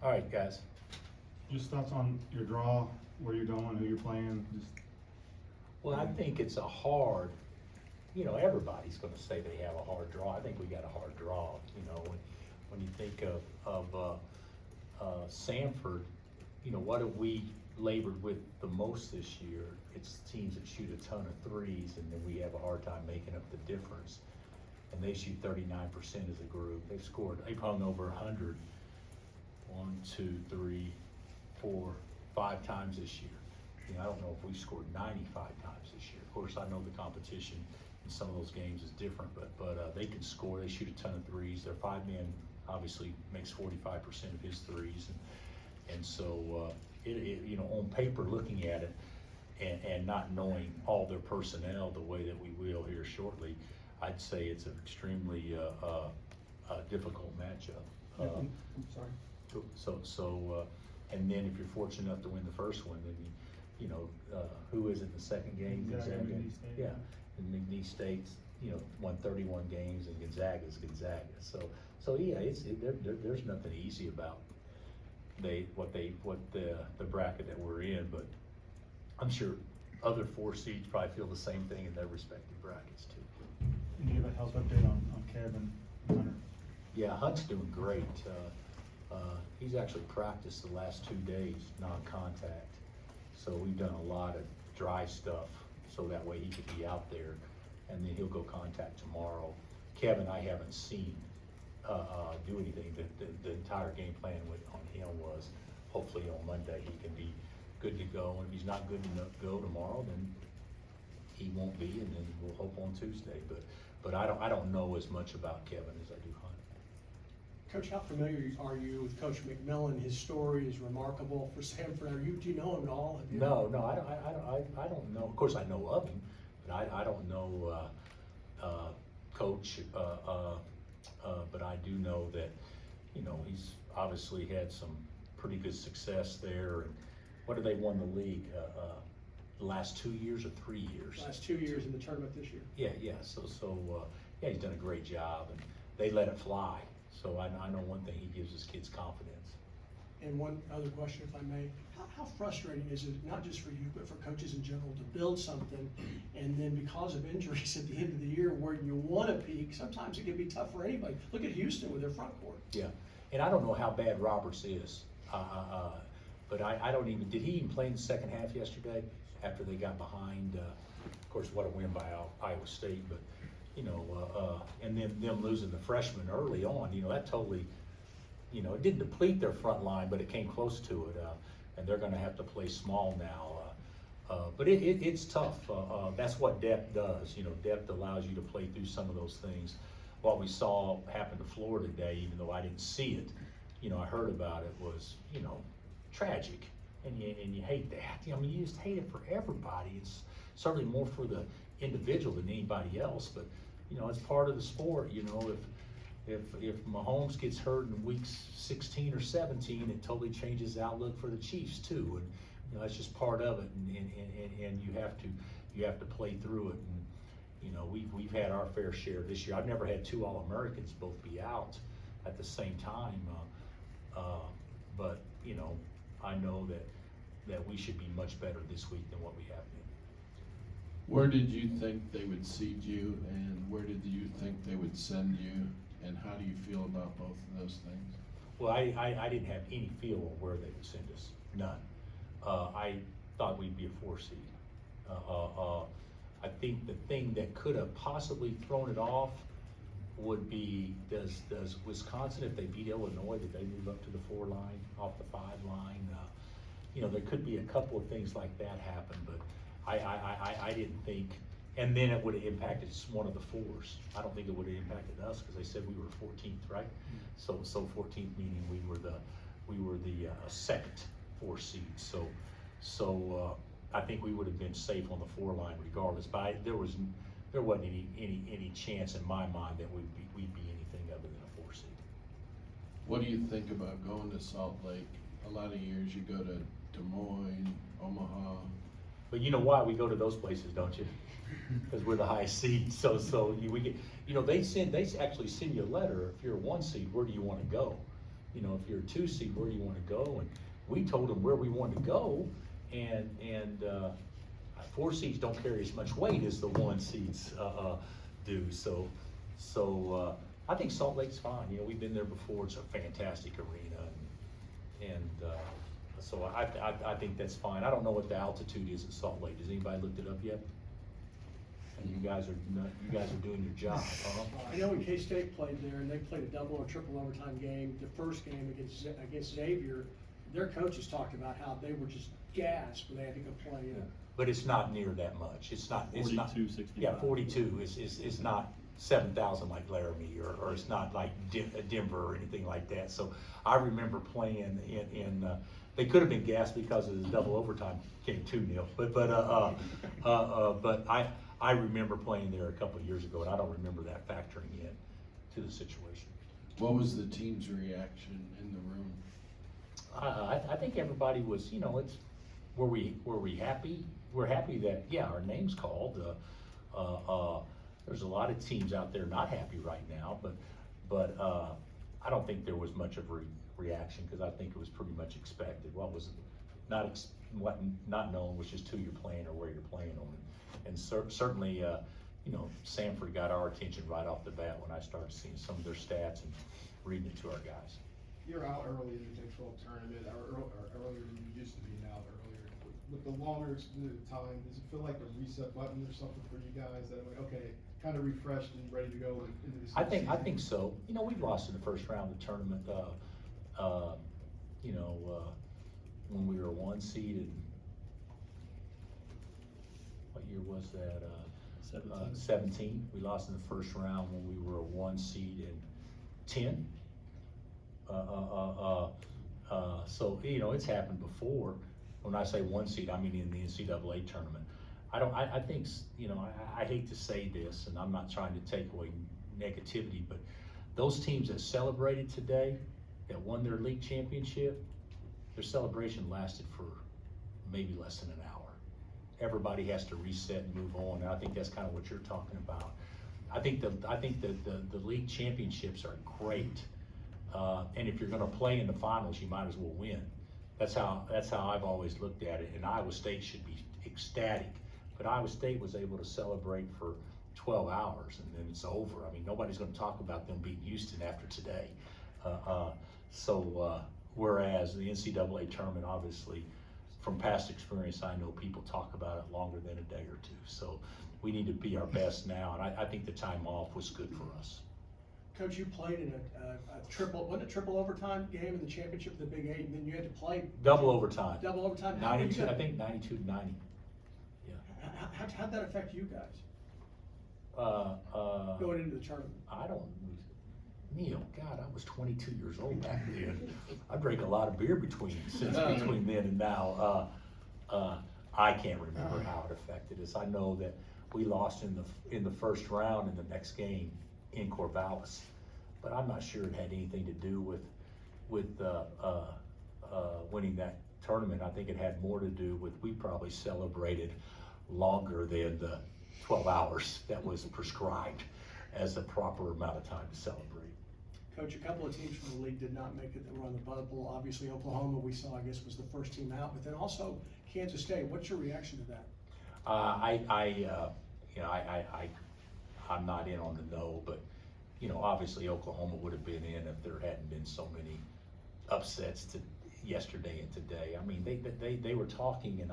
All right, guys. Just thoughts on your draw, where you're going, who you're playing, just. Well, I think it's a hard, everybody's gonna say they have a hard draw. I think we got a hard draw, when you think of Sanford, what have we labored with the most this year? It's teams that shoot a ton of threes, and then we have a hard time making up the difference. And they shoot 39% as a group. They've hung over 100, 1, 2, 3, 4, 5 times this year. I don't know if we scored 95 times this year. Of course, I know the competition in some of those games is different, but they can score. They shoot a ton of threes. Their 5-man obviously makes 45% of his threes, and so on paper, looking at it and not knowing all their personnel the way that we will here shortly, I'd say it's an extremely difficult matchup. I'm sorry. So, and then if you're fortunate enough to win the first one, then who is it in the second game? Gonzaga. Yeah, and McNeese State's, won 31 games, and Gonzaga's Gonzaga. So yeah, there's nothing easy about the bracket that we're in, but I'm sure other 4 seeds probably feel the same thing in their respective brackets too. Can you give a health update on Kevin Hunter? Yeah, Hunt's doing great. He's actually practiced the last 2 days, non-contact. So we've done a lot of dry stuff, so that way he could be out there, and then he'll go contact tomorrow. Kevin, I haven't seen do anything. The entire game plan on him was hopefully on Monday he can be good to go, and if he's not good enough to go tomorrow, then he won't be, and then we'll hope on Tuesday. But I don't know as much about Kevin as I do Hunt. Coach, how familiar are you with Coach McMillan? His story is remarkable for Sanford. Do you know him at all? No, I don't know. Of course, I know of him, but I don't know Coach. But I do know that he's obviously had some pretty good success there. And what have they won the league? The last 2 years or 3 years? Last 2 years in the tournament this year. Yeah. So yeah, he's done a great job, and they let it fly. So I know one thing, he gives his kids confidence. And one other question, if I may, how frustrating is it, not just for you, but for coaches in general, to build something and then because of injuries at the end of the year where you want to peak, sometimes it can be tough for anybody. Look at Houston with their front court. Yeah, and I don't know how bad Roberts is, but I don't even, did he even play in the second half yesterday after they got behind? Of course, what a win by Iowa State, but and then them losing the freshman early on, that totally, it didn't deplete their front line, but it came close to it, and they're going to have to play small now. But it's tough. That's what depth does. Depth allows you to play through some of those things. What we saw happen to Florida today, even though I didn't see it, I heard about it, was, tragic, and you hate that. You just hate it for everybody. It's certainly more for the individual than anybody else, but it's part of the sport. If Mahomes gets hurt in weeks 16 or 17, it totally changes the outlook for the Chiefs too, and that's just part of it, and you have to play through it. And we've had our fair share this year. I've never had 2 All-Americans both be out at the same time, but I know that we should be much better this week than what we have been. Where did you think they would seed you, and where did you think they would send you, and how do you feel about both of those things? Well, I didn't have any feel of where they would send us, none. I thought we'd be a 4 seed. I think the thing that could have possibly thrown it off would be, does Wisconsin, if they beat Illinois, did they move up to the 4 line, off the 5 line? There could be a couple of things like that happen, but I didn't think, and then it would have impacted one of the 4s. I don't think it would have impacted us because they said we were 14th, right? So 14th meaning we were the second 4 seed. So I think we would have been safe on the 4 line regardless. But there wasn't any chance in my mind that we'd be anything other than a 4 seed. What do you think about going to Salt Lake? A lot of years you go to Des Moines, Omaha. But you know why we go to those places, don't you? Because we're the highest seed. So we get, they actually send you a letter if you're a 1 seed. Where do you want to go? you know, if you're a 2 seed, where do you wanna go? And we told them where we wanted to go, and 4 seeds don't carry as much weight as the 1 seeds, do, so, I think Salt Lake's fine, you know, we've been there before, it's a fantastic arena, and so I think that's fine. I don't know what the altitude is at Salt Lake, has anybody looked it up yet? And you guys are doing your job, huh? I know when K-State played there, and they played a double or triple overtime game, the first game against Xavier, their coaches talked about how they were just gassed when they had to go play in. But it's not near that much, it's not. 42-65. Yeah, 42 is not 7,000 like Laramie, or it's not like Denver or anything like that. So I remember playing in they could have been gassed because of the double overtime game 2-0, but I remember playing there a couple of years ago, and I don't remember that factoring in to the situation. What was the team's reaction in the room? I think everybody was, you know, were we happy? We're happy that, yeah, our name's called. There's a lot of teams out there not happy right now, but I don't think there was much of a reaction, because I think it was pretty much expected. What was not known was just who you're playing or where you're playing on. And certainly, you know, Sanford got our attention right off the bat when I started seeing some of their stats and reading it to our guys. You're out early in the Big 12 tournament, or earlier than you used to be now, earlier. With the longer extended time, does it feel like a reset button or something for you guys that like, okay, kind of refreshed and ready to go into this? I think so. You know, we lost in the first round of the tournament. You know, when we were 1 seed, and what year was that? 17. We lost in the first round when we were a 1 seed in 10. So you know, it's happened before. When I say 1 seed, I mean in the NCAA tournament. I think, you know, I hate to say this, and I'm not trying to take away negativity, but those teams that celebrated today, that won their league championship, their celebration lasted for maybe less than an hour. Everybody has to reset and move on, and I think that's kind of what you're talking about. I think the league championships are great, and if you're going to play in the finals, you might as well win. That's how I've always looked at it. And Iowa State should be ecstatic, but Iowa State was able to celebrate for 12 hours, and then it's over. I mean, nobody's going to talk about them beating Houston after today. Whereas the NCAA tournament, obviously, from past experience, I know people talk about it longer than a day or two. So we need to be our best now, and I think the time off was good for us. Coach, you played in wasn't it triple overtime game in the championship of the Big 8, and then you had to play Double overtime. Double overtime. How were you 92, guys- I think 92-90. Yeah. How'd that affect you guys Uh, going into the tournament? I don't, Neil, God, I was 22 years old back then. I drank a lot of beer between then and now. I can't remember how it affected us. I know that we lost in the first round in the next game in Corvallis, but I'm not sure it had anything to do with winning that tournament. I think it had more to do with we probably celebrated longer than the 12 hours that was prescribed as the proper amount of time to celebrate. Coach, a couple of teams from the league did not make it that were on the bubble. Obviously, Oklahoma, we saw, I guess, was the first team out, but then also Kansas State. What's your reaction to that? I'm not in on the no, but you know, obviously Oklahoma would have been in if there hadn't been so many upsets yesterday and today. I mean, they were talking, and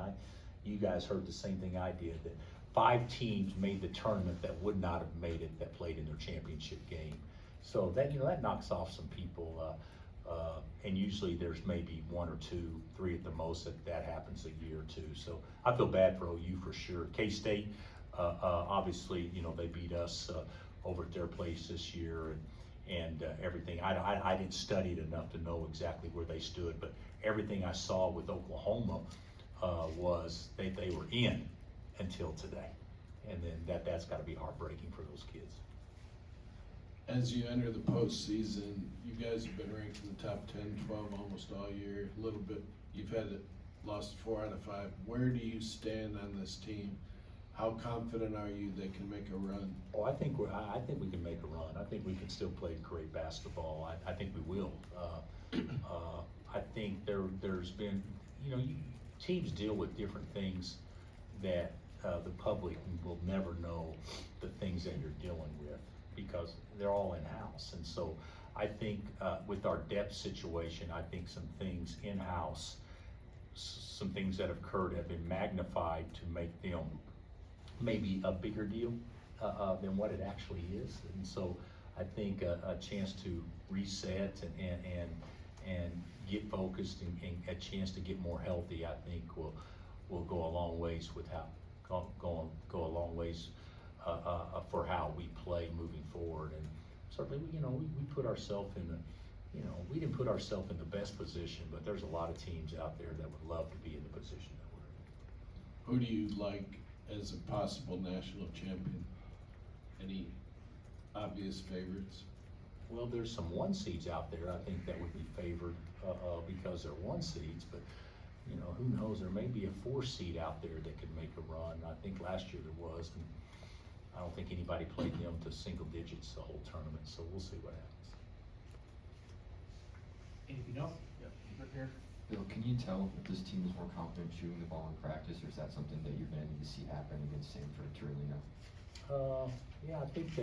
you guys heard the same thing I did, that 5 teams made the tournament that would not have made it that played in their championship game. So that, you know, that knocks off some people, and usually there's maybe 1 or 2, 3 at the most that happens a year or two. So I feel bad for OU for sure. K-State, obviously, you know, they beat us over at their place this year, and everything. I didn't study it enough to know exactly where they stood, but everything I saw with Oklahoma was they were in until today, and then that's got to be heartbreaking for those kids. As you enter the postseason, you guys have been ranked in the top 10, 12 almost all year. A little bit, you've had it lost 4 out of 5. Where do you stand on this team? How confident are you they can make a run? Oh, I think we can make a run. I think we can still play great basketball. I think we will. think there's been, teams deal with different things that the public will never know the things that you're dealing with because they're all in-house. And so I think with our depth situation, I think some things in-house, some things that have occurred have been magnified to make them maybe a bigger deal than what it actually is. And so I think a chance to reset and get focused and a chance to get more healthy, I think will go a long ways with go a long ways for how we play moving forward. And certainly, we put ourselves in we didn't put ourselves in the best position, but there's a lot of teams out there that would love to be in the position that we're in. Who do you like as a possible national champion? Any obvious favorites? Well, there's some 1 seeds out there, I think that would be favored, because they're 1 seeds, but, who knows, there may be a 4 seed out there that could make a run. I think last year there was, and I don't think anybody played them to single digits the whole tournament, so we'll see what happens. Anything else? Yep, right here. Bill, can you tell if this team is more confident shooting the ball in practice, or is that something that you're gonna need to see happen against Stanford to really know? Yeah, I think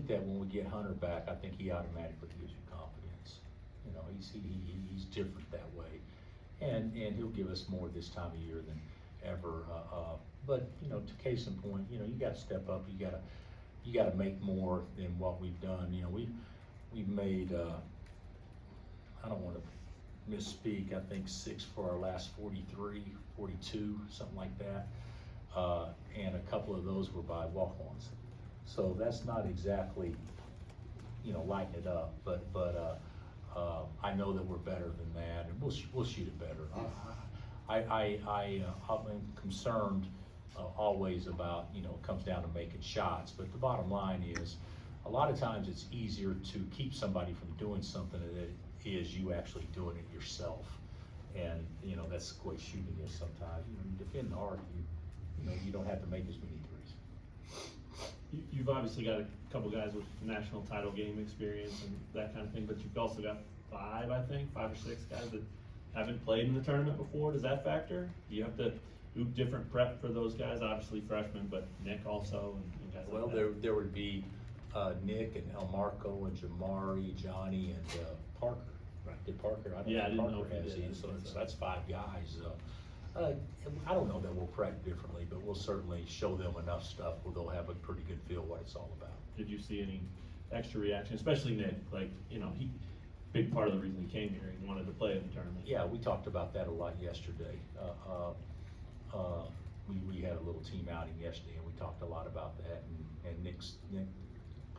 that when we get Hunter back, I think he automatically gives you confidence. He's different that way, and he'll give us more this time of year than ever. But to case in point, you got to step up. You got to make more than what we've done. We've made. I don't want to misspeak. I think 6 for our last 43, 42, something like that. And a couple of those were by walk-ons. So that's not exactly, lighting it up, but I know that we're better than that, and we'll shoot it better. I'm concerned always about, it comes down to making shots, but the bottom line is, a lot of times it's easier to keep somebody from doing something than it is you actually doing it yourself. And, that's the way shooting is sometimes. You defend the arc, you don't have to make as many threes. You've obviously got a couple guys with national title game experience and that kind of thing, but you've also got 5 or 6 guys that haven't played in the tournament before. Does that factor? Do you have to do different prep for those guys? Obviously freshmen, but Nick also and guys Well, like that. there would be Nick and El Marco and Jamari, Johnny, and Parker. Right. Did Parker? I don't Yeah, I think didn't know Parker if he has did. either, so that's 5 guys. I don't know that we'll prep differently, but we'll certainly show them enough stuff where they'll have a pretty good feel what it's all about. Did you see any extra reaction, especially Nick? He big part of the reason he came here. He wanted to play in the tournament. Yeah, we talked about that a lot yesterday. We had a little team outing yesterday, and we talked a lot about that. And Nick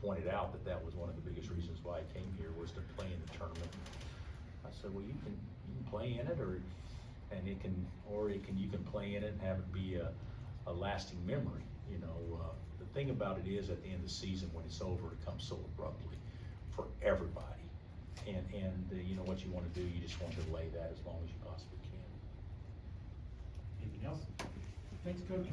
pointed out that was one of the biggest reasons why he came here, was to play in the tournament. I said, well, you can play in it, you can play in it and have it be a lasting memory. The thing about it is, at the end of the season, when it's over, it comes so abruptly for everybody. And what you want to do, you just want to delay that as long as you possibly can. Anything else? Thanks, Coach.